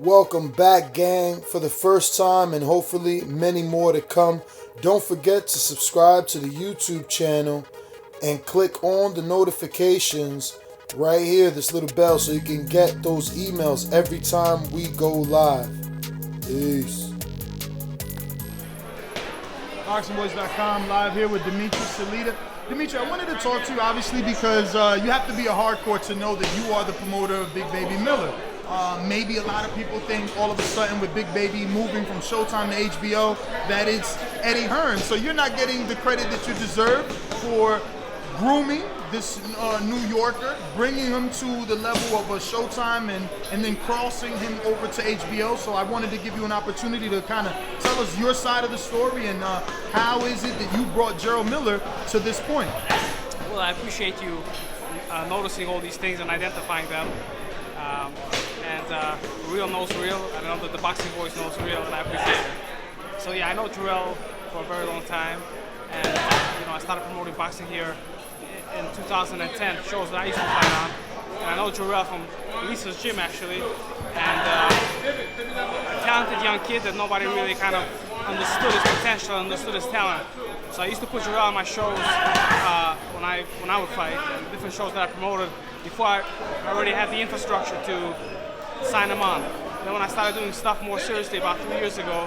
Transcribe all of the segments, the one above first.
Welcome back, gang, for the first time and hopefully many more to come. Don't forget to subscribe to the YouTube channel and click on the notifications right here, this little bell, so you can get those emails every time we go live. Peace. ThaBoxingvoice.com, live here with Dmitry Salita. Dmitry, I wanted to talk to you, obviously, because you have to be a hardcore to know that you are the promoter of Big Baby Miller. Maybe a lot of people think all of a sudden with Big Baby moving from Showtime to HBO that it's Eddie Hearn. So you're not getting the credit that you deserve for grooming this New Yorker, bringing him to the level of a Showtime and then crossing him over to HBO. So I wanted to give you an opportunity to kind of tell us your side of the story and how is it that you brought Jarrell Miller to this point? Well, I appreciate you noticing all these things and identifying them. Real knows real. I know that the Boxing Voice knows real, and I appreciate it. So yeah, I know Jarrell for a very long time, and I started promoting boxing here in 2010, shows that I used to fight on. And I know Jarrell from Lisa's gym actually, and a talented young kid that nobody really kind of understood his potential, understood his talent. So I used to put Jarrell on my shows when I would fight, different shows that I promoted before I already had the infrastructure to sign him on. Then when I started doing stuff more seriously about 3 years ago,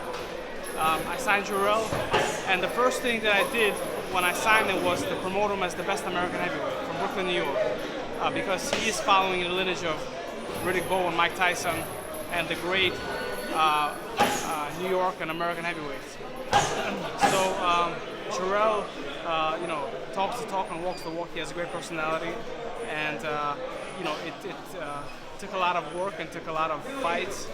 I signed Jarrell, and the first thing that I did when I signed him was to promote him as the best American heavyweight from Brooklyn, New York, because he is following in the lineage of Riddick Bowe and Mike Tyson and the great New York and American heavyweights. So Jarrell, talks the talk and walks the walk. He has a great personality, and it took a lot of work and took a lot of fights,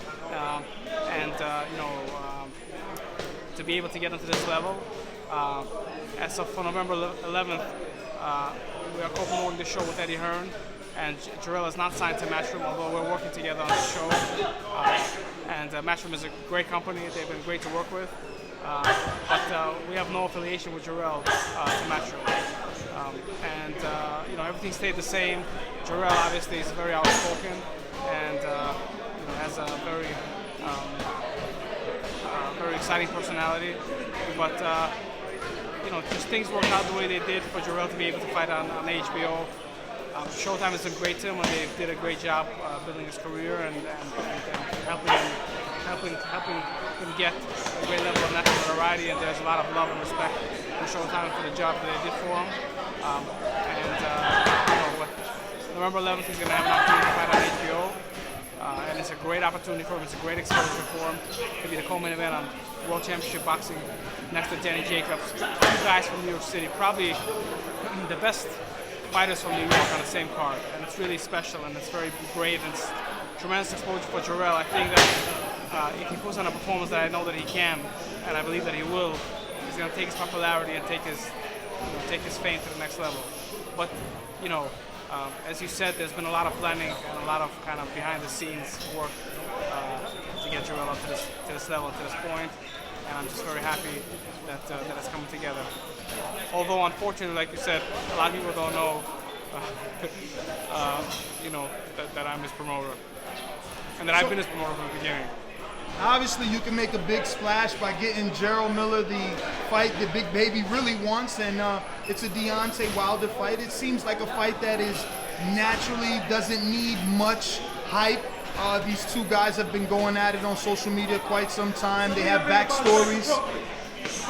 to be able to get into this level. As of November 11th, we are co-promoting the show with Eddie Hearn, and Jarrell is not signed to Matchroom, although we're working together on the show. Matchroom is a great company. They've been great to work with. But we have no affiliation with Jarrell to Matchroom. Everything stayed the same. Jarrell obviously is very outspoken and has a very exciting personality. But just things worked out the way they did for Jarrell to be able to fight on HBO. Showtime has been great to him, and they did a great job building his career and helping him get a great level of national notoriety. And there's a lot of love and respect for Showtime for the job that they did for him. November 11th, he's going to have an opportunity to fight on HBO. And it's a great opportunity for him. It's a great exposure for him to be the co-main event on World Championship Boxing next to Danny Jacobs. Two guys from New York City, probably the best fighters from New York on the same card. And it's really special, and it's very great, and it's tremendous exposure for Jarrell. I think that if he puts on a performance that I know that he can, and I believe that he will, he's going to take his popularity and take his fame to the next level. But, as you said, there's been a lot of planning and a lot of kind of behind-the-scenes work to get Jarrell up to this level, to this point, and I'm just very happy that it's coming together. Although, unfortunately, like you said, a lot of people don't know, that I'm his promoter, and that I've been his promoter from the beginning. Obviously, you can make a big splash by getting Jarrell Miller the fight that Big Baby really wants, and it's a Deontay Wilder fight. It seems like a fight that is naturally doesn't need much hype. These two guys have been going at it on social media quite some time. They have backstories.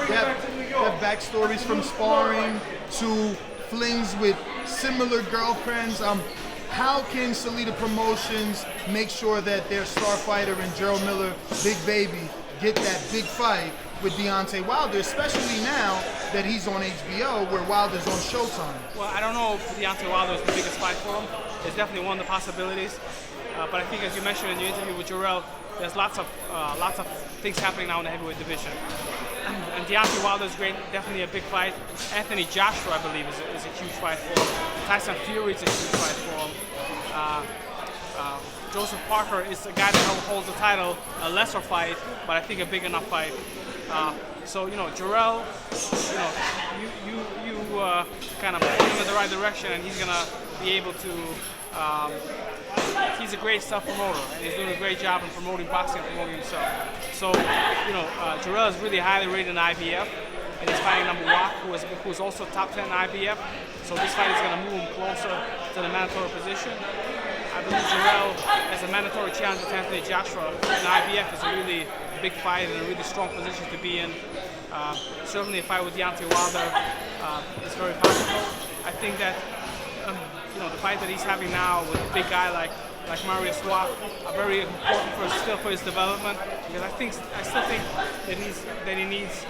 They have backstories from sparring to flings with similar girlfriends. How can Salita Promotions make sure that their star fighter and Jarrell Miller, Big Baby, get that big fight with Deontay Wilder, especially now that he's on HBO where Wilder's on Showtime? Well, I don't know if Deontay Wilder is the biggest fight for him. It's definitely one of the possibilities. But I think, as you mentioned in your interview with Jarrell, there's lots of things happening now in the heavyweight division. And Deontay Wilder is great, definitely a big fight. Anthony Joshua, I believe, is a huge fight for him. Tyson Fury is a huge fight for him. Joseph Parker is a guy that holds the title, a lesser fight, but I think a big enough fight. Jarrell, you kind of point him in the right direction, and he's gonna be able to he's a great self-promoter, and he's doing a great job in promoting boxing and promoting himself. So, Jarrell is really highly rated in IBF, and he's fighting number Wak, who's also top 10 in IBF. So this fight is going to move him closer to the mandatory position. I believe Jarrell, as a mandatory challenger to Anthony Joshua in IBF, is a really big fight and a really strong position to be in. Certainly a fight with Deontay Wilder is very possible. I think that the fight that he's having now with a big guy like Marius Wak are very important for his development, because I still think that he needs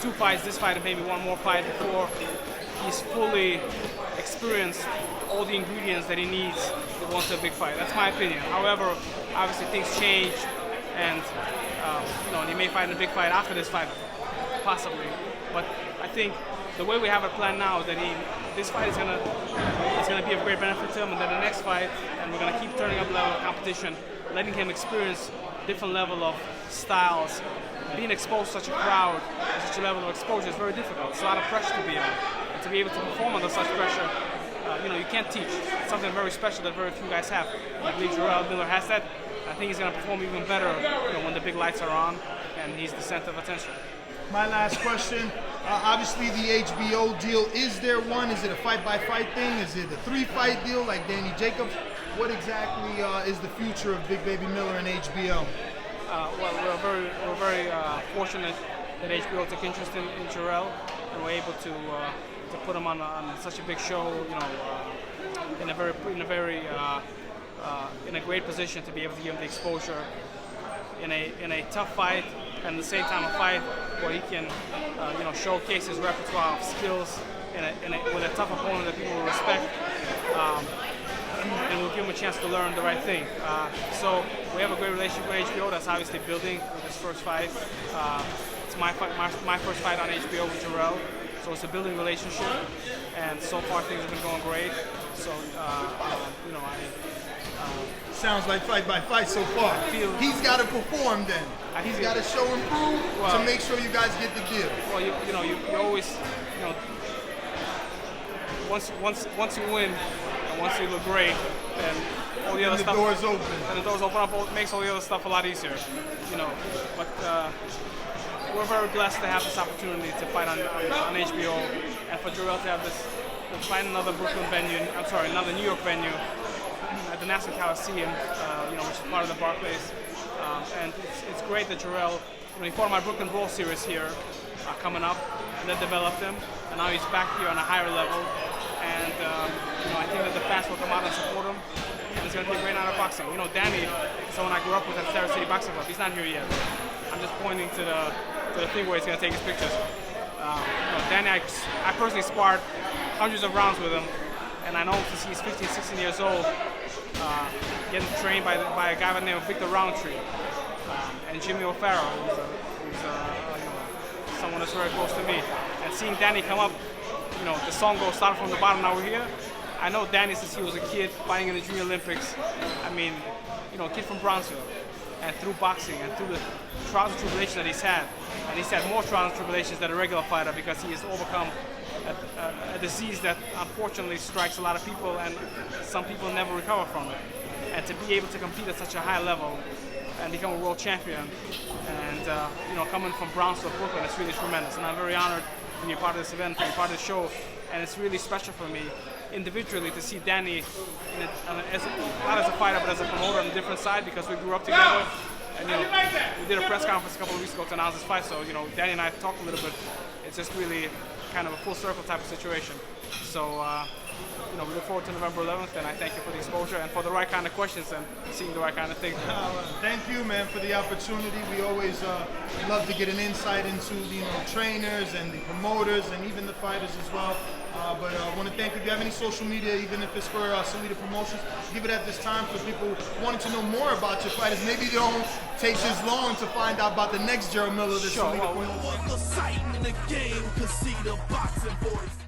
2 fights, this fight and maybe one more fight before he's fully experienced all the ingredients that he needs to go into a big fight. That's my opinion. However, obviously things change, and he may fight in a big fight after this fight, possibly. But I think the way we have it planned now is that this fight is gonna be of great benefit to him, and then the next fight, and we're gonna keep turning up the level of competition, letting him experience different level of styles. Being exposed to such a crowd, such a level of exposure is very difficult. It's a lot of pressure to be on, and to be able to perform under such pressure, you can't teach. It's something very special that very few guys have. I believe Jarrell Miller has that. I think he's going to perform even better, when the big lights are on and he's the center of attention. My last question. Obviously, the HBO deal. Is there one? Is it a fight-by-fight thing? Is it a 3-fight deal like Danny Jacobs? What exactly is the future of Big Baby Miller and HBO? Well, we're very fortunate that HBO took interest in Jarrell, and we're able to put him on such a big show, in a great position to be able to give him the exposure in a tough fight, and at the same time a fight where he can showcase his repertoire of skills with a tough opponent that people will respect, and we'll give him a chance to learn the right thing. So we have a great relationship with HBO that's obviously building with this first fight. It's my first fight on HBO with Jarrell, so it's a building relationship, and so far things have been going great. So sounds like fight-by-fight so far. He's got to perform then. He's got to show and prove to make sure you guys get the deal. Well, you always, once you win and once you look great, then all the other stuff. The doors open. And the doors open up. It makes all the other stuff a lot easier, But we're very blessed to have this opportunity to fight on HBO, and for Jarrell to have this, to find another another New York venue at the Nassau Coliseum, which is part of the Barclays. And it's great that Jarrell, he fought on my Brooklyn Brawl series here coming up, and that developed him, and now he's back here on a higher level. And I think that the fans will come out and support him, and it's going to be a great night of boxing. Danny is someone I grew up with at Sarah City Boxing Club. He's not here yet. I'm just pointing to the thing where he's going to take his pictures. Danny, I personally sparred hundreds of rounds with him, and I know since he's 15, 16 years old, getting trained by a guy by the name of Victor Roundtree and Jimmy O'Farrell, who's someone that's very close to me. And seeing Danny come up, the song goes start from the bottom, now we're here. I know Danny since he was a kid fighting in the Junior Olympics. I mean, a kid from Bronzeville, and through boxing and through the trials and tribulations that he's had, and he's had more trials and tribulations than a regular fighter because he has overcome a disease that unfortunately strikes a lot of people, and some people never recover from it. And to be able to compete at such a high level and become a world champion, and coming from Brownsville, Brooklyn, it's really tremendous. And I'm very honored to be a part of this event, to be part of the show, and it's really special for me individually to see Danny, not as a fighter but as a promoter on a different side, because we grew up together. And we did a press conference a couple of weeks ago to announce this fight, so Danny and I talked a little bit. It's just really kind of a full circle type of situation. So we look forward to November 11th, and I thank you for the exposure and for the right kind of questions and seeing the right kind of things. Thank you, man, for the opportunity. We always love to get an insight into the trainers and the promoters and even the fighters as well. But I want to thank you. If you have any social media, even if it's for Salita Promotions, give it at this time for people wanting to know more about your fighters. Maybe they don't take this long to find out about the next Jarrell Miller. Sure. Salita Promotions.